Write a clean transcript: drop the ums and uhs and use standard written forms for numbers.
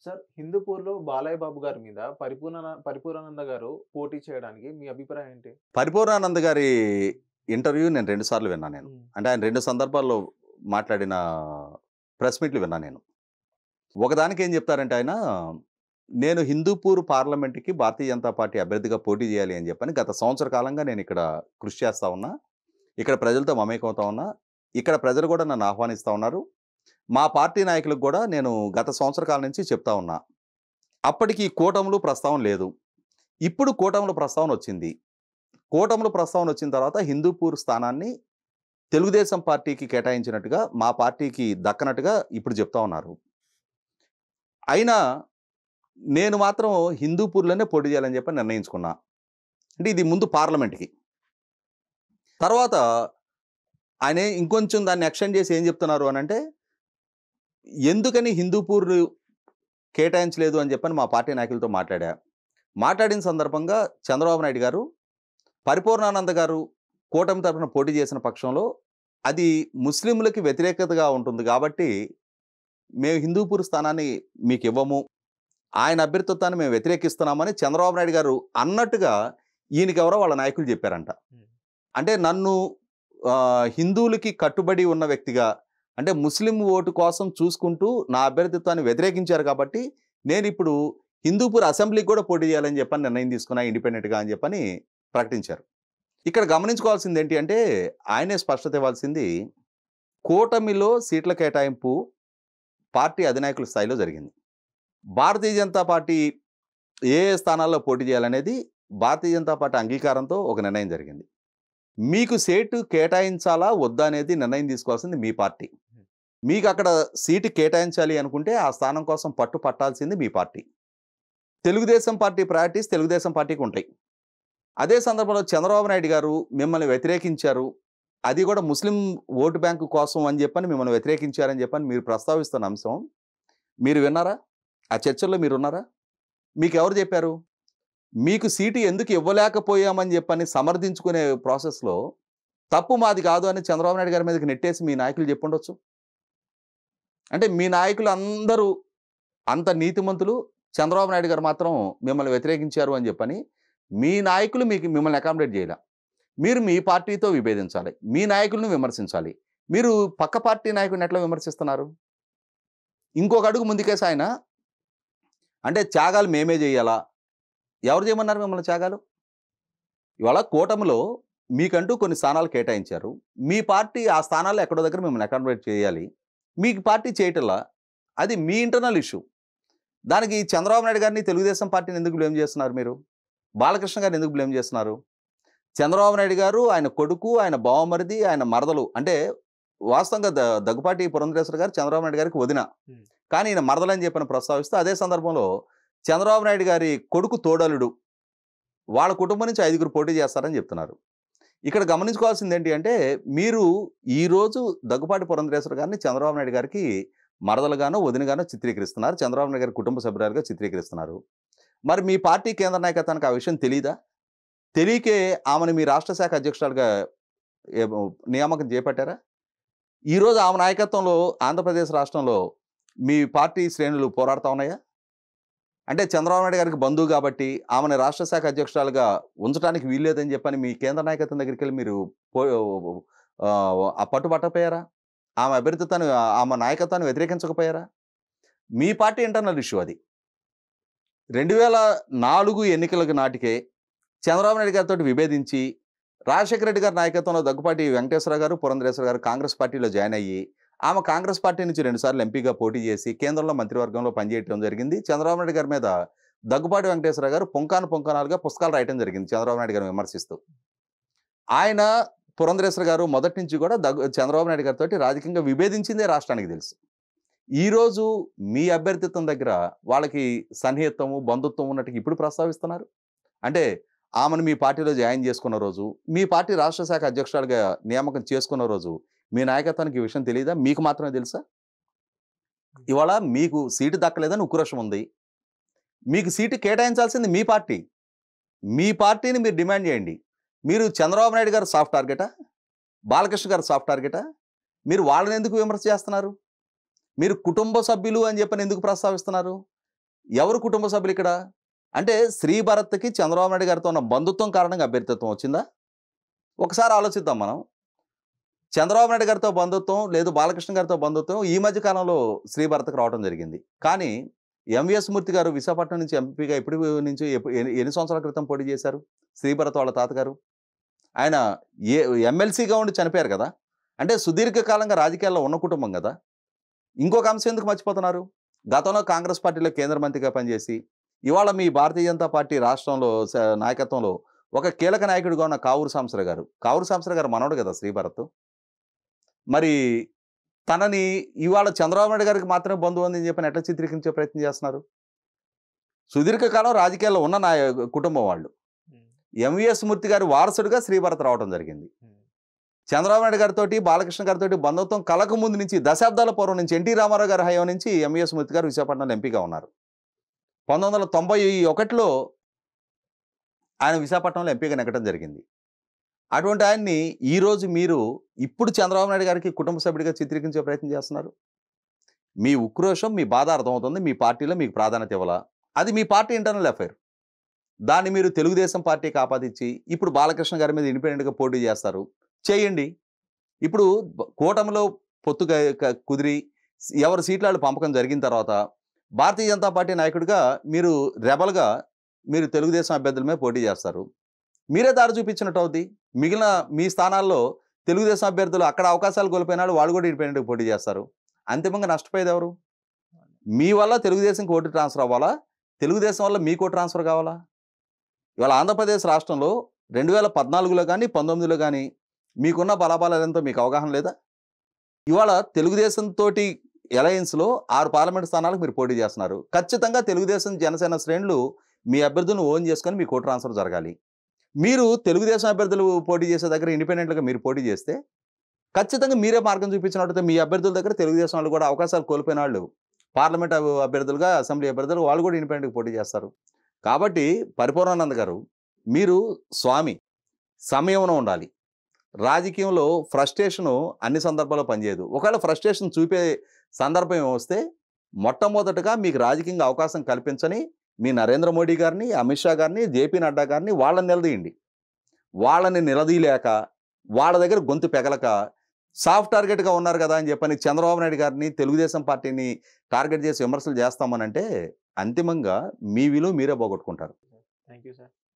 Sir, హిందూపూర్‌లో Balayya Babu గారి మీద పరిపూర్ణానంద గారు పోటీ చేయడానికి మీ అభిప్రాయం ఏంటి? పరిపూర్ణానంద్ గారి ఇంటర్వ్యూ నేను 2 సార్లు విన్నా నేను. హ్మ్. అంటే ఆయన 2 సందర్భాల్లో మాట్లాడిన ప్రెస్ మీట్‌లు విన్నా నేను. ఒకదానికి ఏం చెప్తారంటే ఆయన, నేను హిందూపూర్ పార్లమెంట్‌కి భారతీయ జనతా పార్టీ అభ్యర్థిగా పోటీ చేయాలి అని చెప్పని గత సంవత్సర కాలంగా నేనిక్కడ కృషి చేస్తా ఉన్నా. ఇక్కడ ప్రజలతో మమేకమవుతా ఉన్నా. ఇక్కడ ప్రజలు కూడా నన్ను ఆహ్వానిస్తా ఉన్నారు. మా పార్టీ నాయకులకు కూడా నేను గత సంవత్సర కాలం నుంచి చెప్తా ఉన్నా. అప్పటికి కూటములు ప్రస్తావన లేదు. ఇప్పుడు కూటముల ప్రస్తావన వచ్చింది. కూటముల ప్రస్తావన వచ్చిన తర్వాత హిందూపూర్ స్థానాన్ని తెలుగుదేశం పార్టీకి కేటాయించినట్టుగా, మా పార్టీకి దక్కనట్టుగా ఇప్పుడు చెప్తా ఉన్నారు. అయినా నేను మాత్రం హిందూపూర్‌లోనే పోటీ చేయాలని చెప్పి నిర్ణయించుకున్నా. అంటే ఇది ముందు పార్లమెంట్‌కి. తర్వాత ఆయన ఇంకొంచెం దాన్ని ఎక్స్‌టెండ్ చేసి ఏం చెప్తున్నారు అనంటే, ఎందుకని హిందూపూర్ కేటాయించలేదు అని చెప్పని మా పార్టీ నాయకులతో మాట్లాడా. మాట్లాడిన సందర్భంగా చంద్రబాబు నాయుడు గారు, పరిపూర్ణానంద గారు కూటమి తరపున పోటీ చేసిన పక్షంలో అది ముస్లింలకి వ్యతిరేకతగా ఉంటుంది కాబట్టి, మేము హిందూపూర్ స్థానాన్ని మీకివ్వము. ఆయన అభ్యర్థిత్వాన్ని మేము వ్యతిరేకిస్తున్నామని చంద్రబాబు నాయుడు గారు అన్నట్టుగా ఈయనకెవరో వాళ్ళ నాయకులు చెప్పారంట. హ్మ్. అంటే నన్ను హిందువులకి కట్టుబడి ఉన్న వ్యక్తిగా, అంటే ముస్లిం ఓటు కోసం చూసుకుంటూ నా అభ్యర్థిత్వాన్ని వ్యతిరేకించారు కాబట్టి, నేనిప్పుడు హిందూపూర్ అసెంబ్లీకి కూడా పోటీ చేయాలని చెప్పని నిర్ణయం తీసుకున్నా ఇండిపెండెంట్‌గా అని చెప్పని ప్రకటించారు. ఇక్కడ గమనించుకోవాల్సిందేంటి అంటే, ఆయనే స్పష్టత ఇవ్వాల్సింది, కూటమిలో సీట్ల కేటాయింపు పార్టీ అధినాయకుల స్థాయిలో జరిగింది. భారతీయ జనతా పార్టీ ఏ ఏ స్థానాల్లో పోటీ చేయాలనేది భారతీయ జనతా పార్టీ అంగీకారంతో ఒక నిర్ణయం జరిగింది. మీకు సీటు కేటాయించాలా? వద్దా? అనేది నిర్ణయం తీసుకోవాల్సింది మీ పార్టీ. మీకక్కడ సీటు కేటాయించాలి అనుకుంటే, ఆ స్థానం కోసం పట్టు పట్టాల్సింది మీ party. Telugu Desam party priorities Telugu Desam పార్టీకుంటాయి. అదే సందర్భంలో చంద్రబాబు నాయుడు గారు మిమ్మల్ని వ్యతిరేకించారు. అది కూడా ముస్లిం ఓటు బ్యాంకు కోసం అని చెప్పని మిమ్మల్ని వ్యతిరేకించారని చెప్పని మీరు ప్రస్తావిస్తున్న అంశం మీరు విన్నారా? ఆ చర్చల్లో మీరున్నారా? మీకెవరు చెప్పారు? మీకు సీటు ఎందుకు ఇవ్వలేకపోయామని చెప్పని సమర్థించుకునే ప్రాసెస్‌లో తప్పు మాది కాదు అని చంద్రబాబు నాయుడు గారి మీదకి నెట్టేసి మీ నాయకులు చెప్పుండొచ్చు. అంటే మీ నాయకులందరూ అంత నీతిమంతులు. చంద్రబాబు నాయుడు గారు మాత్రం మిమ్మల్ని వ్యతిరేకించారు అని చెప్పని మీ నాయకులు మిమ్మల్ని అకామిడేట్ చేయలా. మీరు మీ పార్టీతో విభేదించాలి. మీ నాయకులను విమర్శించాలి. మీరు పక్క పార్టీ నాయకుడిని ఎట్లా విమర్శిస్తున్నారు? ఇంకొక అడుగు ముందుకేసి ఆయన, అంటే త్యాగాలు మేమే చేయాలా? ఎవరు చేయమన్నారు మిమ్మల్ని త్యాగాలు? ఇవాళ కూటమిలో మీకంటూ కొన్ని స్థానాలు కేటాయించారు. మీ పార్టీ ఆ స్థానాల్లో ఎక్కడో దగ్గర మిమ్మల్ని అకామిడేట్ చేయాలి. మీకు పార్టీ చేయటంలా. అది మీ ఇంటర్నల్ ఇష్యూ. దానికి చంద్రబాబు నాయుడు గారిని, తెలుగుదేశం పార్టీని ఎందుకు బ్లేమ్ చేస్తున్నారు మీరు? బాలకృష్ణ గారిని ఎందుకు బ్లేమ్ చేస్తున్నారు? చంద్రబాబు నాయుడు గారు, ఆయన కొడుకు, ఆయన బావమరిది, ఆయన మరదలు, అంటే వాస్తవంగా దగ్గుపాటి పురంధరేశ్వరి గారు చంద్రబాబు నాయుడు గారికి వదిన. హ్మ్. కానీ ఈయన మరదలని చెప్పని ప్రస్తావిస్తూ అదే సందర్భంలో చంద్రబాబు నాయుడు గారి కొడుకు తోడలుడు. వాళ్ళ కుటుంబం నుంచి 5గురు పోటీ చేస్తారని చెప్తున్నారు. ఇక్కడ గమనించుకోవాల్సిందేంటి అంటే, మీరు ఈరోజు దగ్గుపాటి పురంధరేశ్వరి గారిని చంద్రబాబు నాయుడు గారికి మరదలుగానో, వదినగానో చిత్రీకరిస్తున్నారు. చంద్రబాబు నాయుడు గారి కుటుంబ సభ్యురాలుగా చిత్రీకరిస్తున్నారు. మరి మీ పార్టీ కేంద్ర నాయకత్వానికి ఆ విషయం తెలీదా? తెలియకే ఆమెను మీ రాష్ట్ర శాఖ అధ్యక్షురాలుగా ఏమో నియామకం చేపట్టారా? ఈరోజు ఆమె నాయకత్వంలో ఆంధ్రప్రదేశ్ రాష్ట్రంలో మీ పార్టీ శ్రేణులు పోరాడుతా ఉన్నాయా? అంటే చంద్రబాబు నాయుడు గారికి బంధువు కాబట్టి ఆమెను రాష్ట్ర శాఖ అధ్యక్షురాలుగా ఉంచడానికి వీల్లేదని చెప్పని మీ కేంద్ర నాయకత్వం దగ్గరికెళ్ళి మీరు పో ఆ పట్టుబట్టకపోయారా? ఆమె అభ్యర్థిత్వాన్ని, ఆమె నాయకత్వాన్ని వ్యతిరేకించకపోయారా? మీ పార్టీ ఇంటర్నల్ ఇష్యూ అది. 2004 ఎన్నికలకు నాటికే చంద్రబాబు నాయుడు గారితోటి విభేదించి, రాజశేఖర రెడ్డి గారి నాయకత్వంలో దగ్గుపాటి వెంకటేశ్వరరావు గారు, పురంధరేశ్వరి గారు కాంగ్రెస్ పార్టీలో జాయిన్ అయ్యి, ఆమె కాంగ్రెస్ పార్టీ నుంచి 2 సార్లు ఎంపీగా పోటీ చేసి, కేంద్రంలో మంత్రివర్గంలో పనిచేయటం జరిగింది. చంద్రబాబు నాయుడు గారి మీద దగ్గుపాటి వెంకటేశ్వరరావు గారు పుంఖానుపుంఖానాలుగా పుస్తకాలు రాయటం జరిగింది చంద్రబాబు నాయుడు గారిని విమర్శిస్తూ. ఆయన, పురంధరేశ్వరి గారు మొదటి నుంచి కూడా చంద్రబాబు నాయుడు గారితోటి రాజకీయంగా విభేదించిందే రాష్ట్రానికి తెలుసు. ఈరోజు మీ అభ్యర్థిత్వం దగ్గర వాళ్ళకి సన్నిహిత్వము, బంధుత్వం ఉన్నట్టుగా ఇప్పుడు ప్రస్తావిస్తున్నారు. అంటే ఆమెను మీ పార్టీలో జాయిన్ చేసుకున్న రోజు, మీ పార్టీ రాష్ట్ర శాఖ అధ్యక్షురాలుగా నియామకం చేసుకున్న రోజు, మీ నాయకత్వానికి ఈ విషయం తెలీదా? మీకు మాత్రమే తెలుసా? ఇవాళ మీకు సీటు దక్కలేదని ఉక్రోషం ఉంది. మీకు సీటు కేటాయించాల్సింది మీ పార్టీ. మీ పార్టీని మీరు డిమాండ్ చేయండి. మీరు చంద్రబాబు నాయుడు గారు సాఫ్ట్ టార్గెటా? బాలకృష్ణ గారు సాఫ్ట్ టార్గెటా? మీరు వాళ్ళని ఎందుకు విమర్శ చేస్తున్నారు? మీరు కుటుంబ సభ్యులు అని చెప్పని ఎందుకు ప్రస్తావిస్తున్నారు? ఎవరు కుటుంబ సభ్యులు ఇక్కడ? అంటే శ్రీభరత్‌కి చంద్రబాబు నాయుడు గారితో ఉన్న బంధుత్వం కారణంగా అభ్యర్థిత్వం వచ్చిందా? ఒకసారి ఆలోచిద్దాం మనం. చంద్రబాబు నాయుడు గారితో బంధుత్వం, లేదు బాలకృష్ణ గారితో బంధుత్వం ఈ మధ్య కాలంలో శ్రీభరత్‌కి రావడం జరిగింది. కానీ ఎంవీఎస్ మూర్తి గారు విశాఖపట్నం నుంచి ఎంపీగా ఎన్ని సంవత్సరాల క్రితం పోటీ చేశారు? శ్రీభరత్ వాళ్ళ తాతగారు. ఆయన ఏ ఎమ్మెల్సీగా ఉండి చనిపోయారు కదా! అంటే సుదీర్ఘకాలంగా రాజకీయాల్లో ఉన్న కుటుంబం గదా! ఇంకొక అంశం ఎందుకు మర్చిపోతున్నారు? గతంలో కాంగ్రెస్ పార్టీలో కేంద్ర మంత్రిగా పనిచేసి, ఇవాళ మీ భారతీయ జనతా పార్టీ రాష్ట్రంలో నాయకత్వంలో ఒక కీలక నాయకుడిగా ఉన్న కావూరు సాంబశివరావు గారు. కావూరు సాంబశివరావు గారు మనవడు కదా శ్రీభరత్. మరి తనని ఇవాళ చంద్రబాబు నాయుడు గారికి మాత్రమే బంధువు అని చెప్పని ఎట్లా చిత్రీకరించే ప్రయత్నం చేస్తున్నారు? సుదీర్ఘకాలం రాజకీయాల్లో ఉన్న కుటుంబం వాళ్ళు. ఎంవీఎస్ మూర్తి గారి వారసుడిగా శ్రీభరత్ రావడం జరిగింది. చంద్రబాబు నాయుడు గారితోటి, బాలకృష్ణ గారితోటి బంధుత్వం కలక ముందు నుంచి దశాబ్దాల పూర్వం నుంచి ఎన్టీ రామారావు గారి హయాం నుంచి ఎంవీఎస్ మూర్తి గారు విశాఖపట్నంలో ఎంపీగా ఉన్నారు. 1991లో ఆయన విశాఖపట్నంలో ఎంపీగా నెగ్గడం జరిగింది. అటువంటి ఆయన్ని ఈరోజు మీరు ఇప్పుడు చంద్రబాబు నాయుడు గారికి కుటుంబ సభ్యుడిగా చిత్రీకరించే ప్రయత్నం చేస్తున్నారు. మీ ఉక్రోషం, మీ బాధ అర్థమవుతుంది. మీ పార్టీలో మీకు ప్రాధాన్యత ఇవ్వాలా? అది మీ పార్టీ ఇంటర్నల్ అఫైర్. దాన్ని మీరు తెలుగుదేశం పార్టీకి ఆపాదించి ఇప్పుడు బాలకృష్ణ గారి మీద ఇండిపెండెంట్గా పోటీ చేస్తారు. చేయండి. ఇప్పుడు కూటమిలో పొత్తు కుదిరి ఎవరి సీట్ల పంపకం జరిగిన తర్వాత భారతీయ జనతా పార్టీ నాయకుడిగా మీరు రెబల్గా మీరు తెలుగుదేశం అభ్యర్థుల మీద పోటీ చేస్తారు. మీరే దారి చూపించినట్టు అవుద్ది. మిగిలిన మీ స్థానాల్లో తెలుగుదేశం అభ్యర్థులు అక్కడ అవకాశాలు కోల్పోయినాడు, వాళ్ళు కూడా ఇండిపెండెంట్గా పోటీ చేస్తారు. అంతిమంగా నష్టపోయేది ఎవరు? మీ వల్ల తెలుగుదేశంకి ఓటు ట్రాన్స్ఫర్ అవ్వాలా? తెలుగుదేశం వల్ల మీకు ఓటు ట్రాన్స్ఫర్ కావాలా? ఇవాళ ఆంధ్రప్రదేశ్ రాష్ట్రంలో 2014లో కానీ 19లో కానీ మీకున్న బలాబలాలెంతో మీకు అవగాహన లేదా? ఇవాళ తెలుగుదేశంతో అలయన్స్లో 6 పార్లమెంట్ స్థానాలకు మీరు పోటీ చేస్తున్నారు. ఖచ్చితంగా తెలుగుదేశం జనసేన శ్రేణులు మీ అభ్యర్థులను ఓన్ చేసుకొని మీకు ఓటు ట్రాన్స్ఫర్ జరగాలి. మీరు తెలుగుదేశం అభ్యర్థులు పోటీ చేసే దగ్గర ఇండిపెండెంట్గా మీరు పోటీ చేస్తే ఖచ్చితంగా మీరే మార్గం చూపించినట్టు మీ అభ్యర్థుల దగ్గర తెలుగుదేశం వాళ్ళు కూడా అవకాశాలు కోల్పోయిన వాళ్ళు పార్లమెంట్ అభ్యర్థులుగా, అసెంబ్లీ అభ్యర్థులు వాళ్ళు కూడా ఇండిపెండెంట్గా పోటీ చేస్తారు. కాబట్టి పరిపూర్ణానంద గారు, మీరు స్వామి, సంయమనం ఉండాలి. రాజకీయంలో ఫ్రస్ట్రేషను అన్ని సందర్భాల్లో పనిచేయదు. ఒకవేళ ఫ్రస్ట్రేషన్ చూపే సందర్భం వస్తే మొట్టమొదటగా మీకు రాజకీయంగా అవకాశం కల్పించని మీ నరేంద్ర మోడీ గారిని, అమిత్ షా గారిని, జేపీ నడ్డా గారిని వాళ్ళని నిలదీయండి. వాళ్ళని నిలదీయలేక వాళ్ళ దగ్గర గొంతు పెగలక సాఫ్ట్ టార్గెట్గా ఉన్నారు కదా అని చెప్పని చంద్రబాబు నాయుడు గారిని, తెలుగుదేశం పార్టీని టార్గెట్ చేసి విమర్శలు చేస్తామనంటే అంతిమంగా మీ విలువ మీరే పోగొట్టుకుంటారు. Thank you sir.